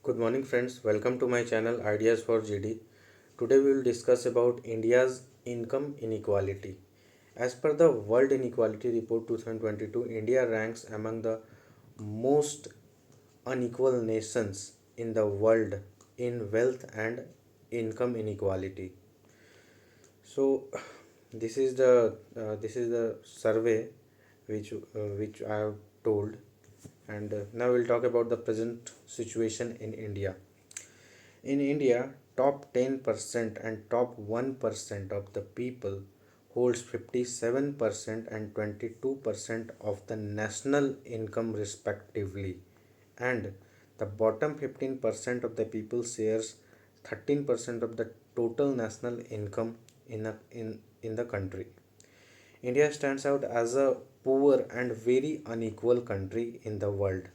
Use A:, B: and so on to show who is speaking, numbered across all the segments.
A: Good morning friends, welcome to my channel Ideas for GD. Today we will discuss about India's income inequality. As per the World Inequality Report 2022, India ranks among the most unequal nations in the world in wealth and income inequality. So this is the survey which I have told, and now we'll talk about the present situation in India. In India, top 10% and top 1% of the people holds 57% and 22% of the national income respectively, and the bottom 15% of the people shares 13% of the total national income in the country. India stands out as a poor and very unequal country in the world.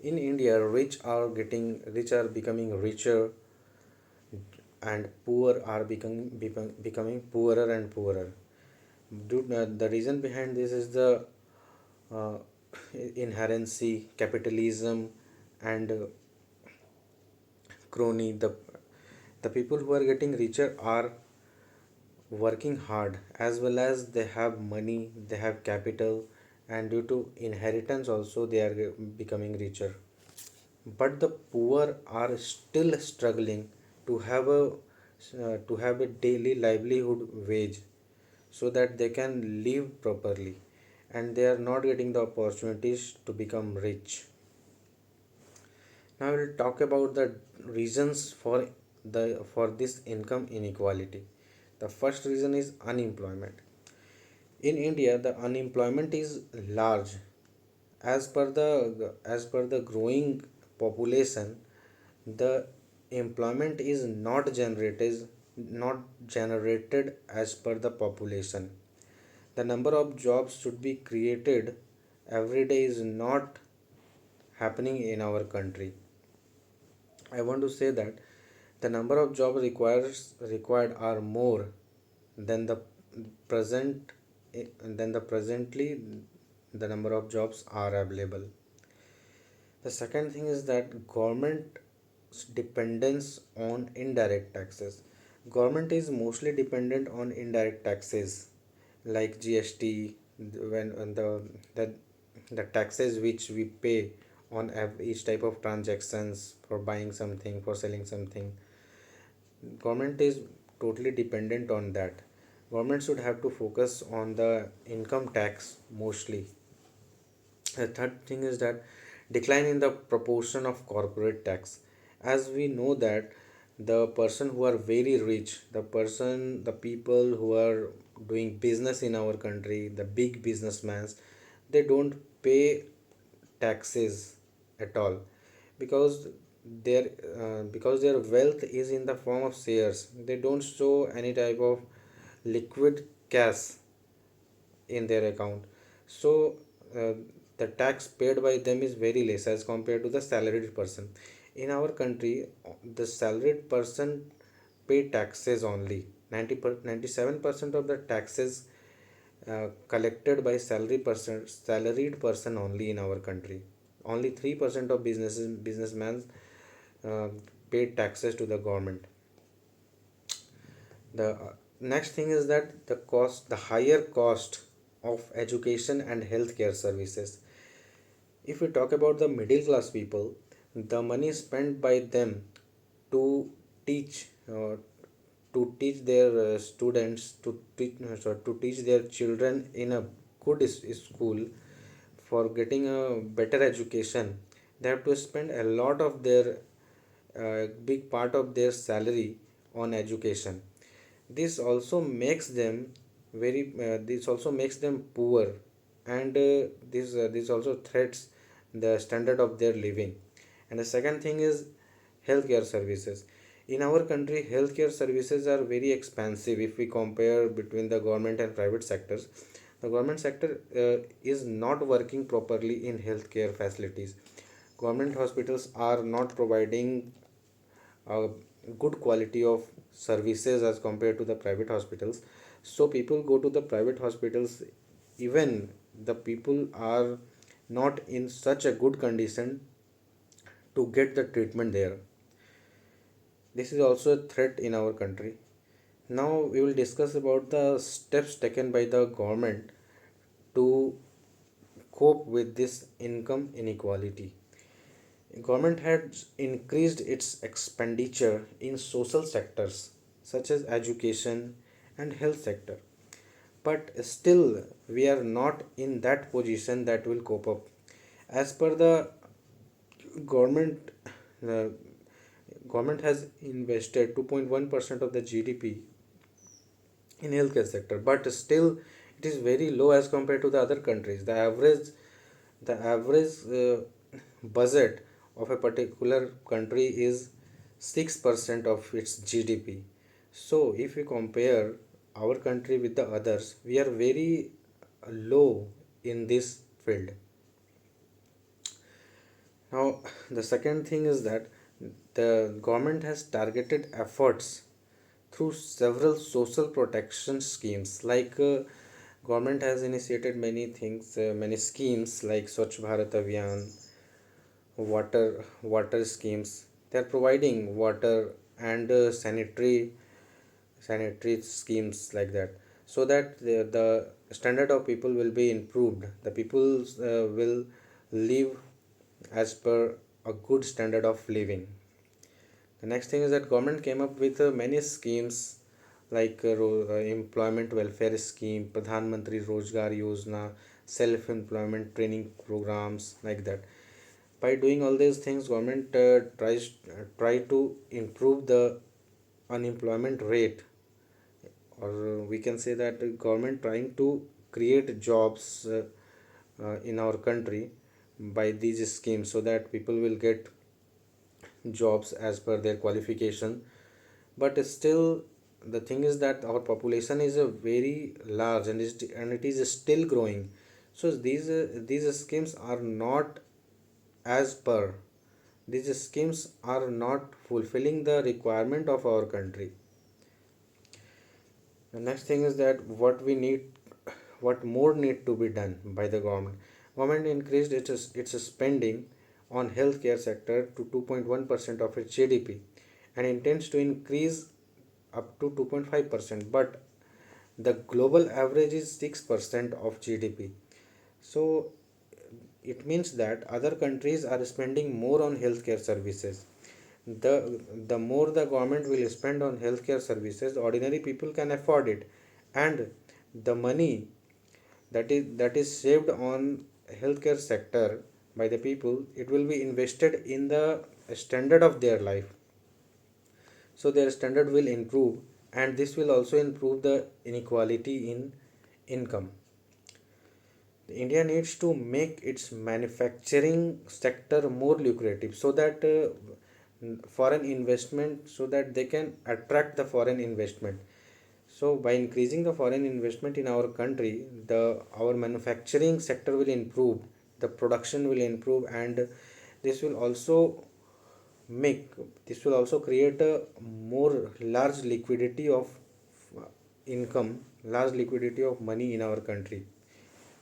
A: In India, rich are becoming richer and poor are becoming poorer and poorer. The reason behind this is the uh, inherency, capitalism, and crony. The people who are getting richer are working hard, as well as they have money, they have capital, and due to inheritance also they are becoming richer. But the poor are still struggling to have a daily livelihood wage so that they can live properly, and they are not getting the opportunities to become rich. Now we'll talk about the reasons for this income inequality. The first reason is unemployment. In India, the unemployment is large. As per the growing population, the employment is not generated as per the population. The number of jobs should be created every day is not happening in our country. I want to say that the number of jobs required are more than the present than the presently the number of jobs are available. The second thing is that government's dependence on indirect taxes. Government is mostly dependent on indirect taxes like GST, when the the taxes which we pay on each type of transactions, for buying something, for selling something. Government is totally dependent on that. Government should have to focus on the income tax mostly. The third thing is that decline in the proportion of corporate tax. As we know that the person who are very rich, the people who are doing business in our country, the big businessmen, they don't pay taxes at all, because their wealth is in the form of shares. They don't show any type of liquid cash in their account. So uh, the tax paid by them is very less as compared to the salaried person. In our country, the salaried person pay taxes only. 97% of the taxes collected by salaried person only in our country. Only 3% of businessmen uh, pay taxes to the government. The next thing is that the higher cost of education and healthcare services. If we talk about the middle class people, the money spent by them to teach their students, to teach their children in a good school, for getting a better education, they have to spend a lot of their big part of their salary on education. This also makes them this also makes them poor, and this also threats the standard of their living. And the second thing is healthcare services. In our country, healthcare services are very expensive if we compare between the government and private sectors. The government sector is not working properly in healthcare facilities. Government hospitals are not providing a good quality of services as compared to the private hospitals. So people go to the private hospitals, even the people are not in such a good condition to get the treatment there. This is also a threat in our country. Now we will discuss about the steps taken by the government to cope with this income inequality. Government has increased its expenditure in social sectors such as education and health sector. But still we are not in that position that will cope up. As per the government, uh, government has invested 2.1% of the GDP in healthcare sector, but still it is very low as compared to the other countries. The average budget of a particular country is 6% of its GDP. So if we compare our country with the others, we are very low in this field. Now, the second thing is that the government has targeted efforts through several social protection schemes. Government has initiated many things, many schemes like Swachh Bharat Abhiyan, water schemes. They are providing water and sanitary schemes like that, so that the standard of people will be improved. The people will live as per a good standard of living. The next thing is that government came up with many schemes like employment welfare scheme, Pradhan Mantri Rozgar Yojana, self-employment training programs like that. By doing all these things, government try to improve the unemployment rate, or we can say that the government trying to create jobs in our country by these schemes, so that people will get jobs as per their qualification. But still the thing is that our population is a very large, and it is still growing. So these schemes are not as per these schemes are not fulfilling the requirement of our country. The next thing is that what more need to be done by the government. Government increased its spending on healthcare sector to 2.1% of its GDP, and intends to increase up to 2.5%, but the global average is 6% of GDP. So it means that other countries are spending more on healthcare services. The more the government will spend on healthcare services, ordinary people can afford it, and the money that is saved on healthcare sector by the people, it will be invested in the standard of their life, so their standard will improve, and this will also improve the inequality in income. India needs to make its manufacturing sector more lucrative, so that foreign investment, so that they can attract the foreign investment. So by increasing the foreign investment in our country, the our manufacturing sector will improve, the production will improve, and this will also make this will also create a more large liquidity of income, large liquidity of money in our country.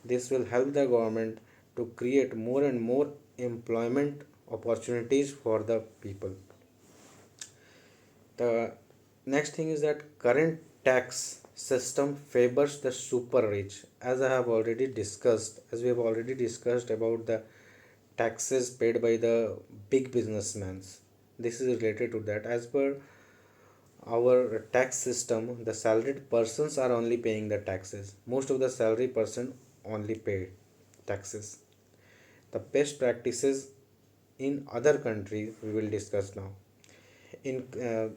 A: This will help the government to create more and more employment opportunities for the people. The next thing is that current tax system favors the super rich. As we have already discussed about the taxes paid by the big businessmen. This is related to that. As per our tax system, the salaried persons are only paying the taxes. Most of the salary person only pay taxes. The best practices in other countries we will discuss now. In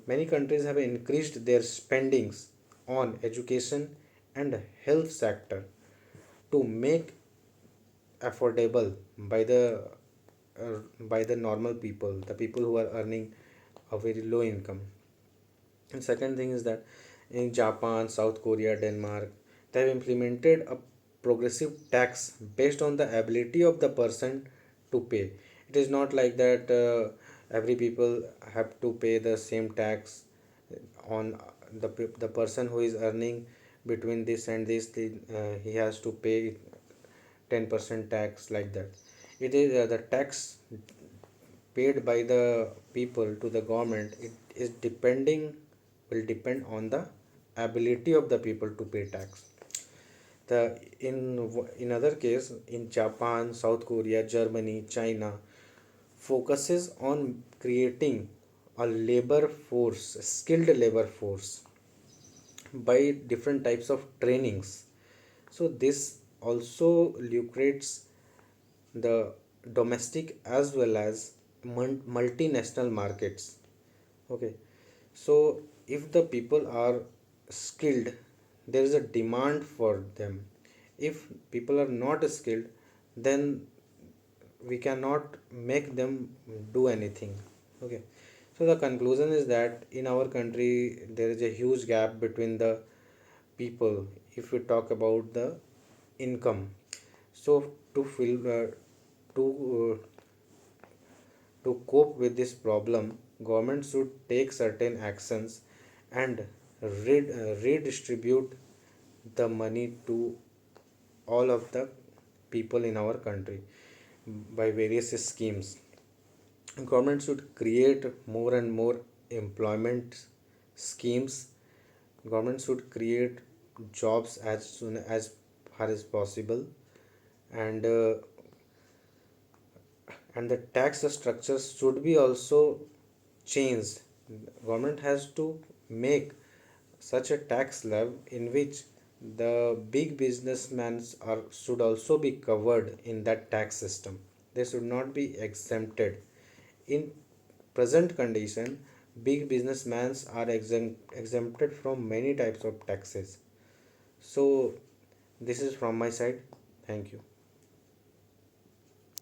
A: many countries have increased their spendings on education and health sector to make affordable by the normal people, the people who are earning a very low income. And second thing is that in Japan, South Korea, Denmark, they have implemented a progressive tax based on the ability of the person to pay. It is not like that every people have to pay the same tax on the person who is earning between this and this. He has to pay 10% tax like that. It is the tax paid by the people to the government, it is depending will depend on the ability of the people to pay tax. The in other case, in Japan, South Korea, Germany, China focuses on creating a labor force, a skilled labor force, by different types of trainings. So this also lucrates the domestic as well as multinational markets. Okay, so if the people are skilled, there is a demand for them. If people are not skilled, then we cannot make them do anything. Okay, so the conclusion is that in our country there is a huge gap between the people if we talk about the income. So to fill to to cope with this problem, government should take certain actions and redistribute the money to all of the people in our country by various schemes. Government should create more and more employment schemes. Government should create jobs as soon as far as possible, and and the tax structures should be also changed. Government has to make such a tax slab in which the big businessmen are should also be covered in that tax system. They should not be exempted. In present condition, big businessmen are exempted from many types of taxes. So this is from my side. Thank you.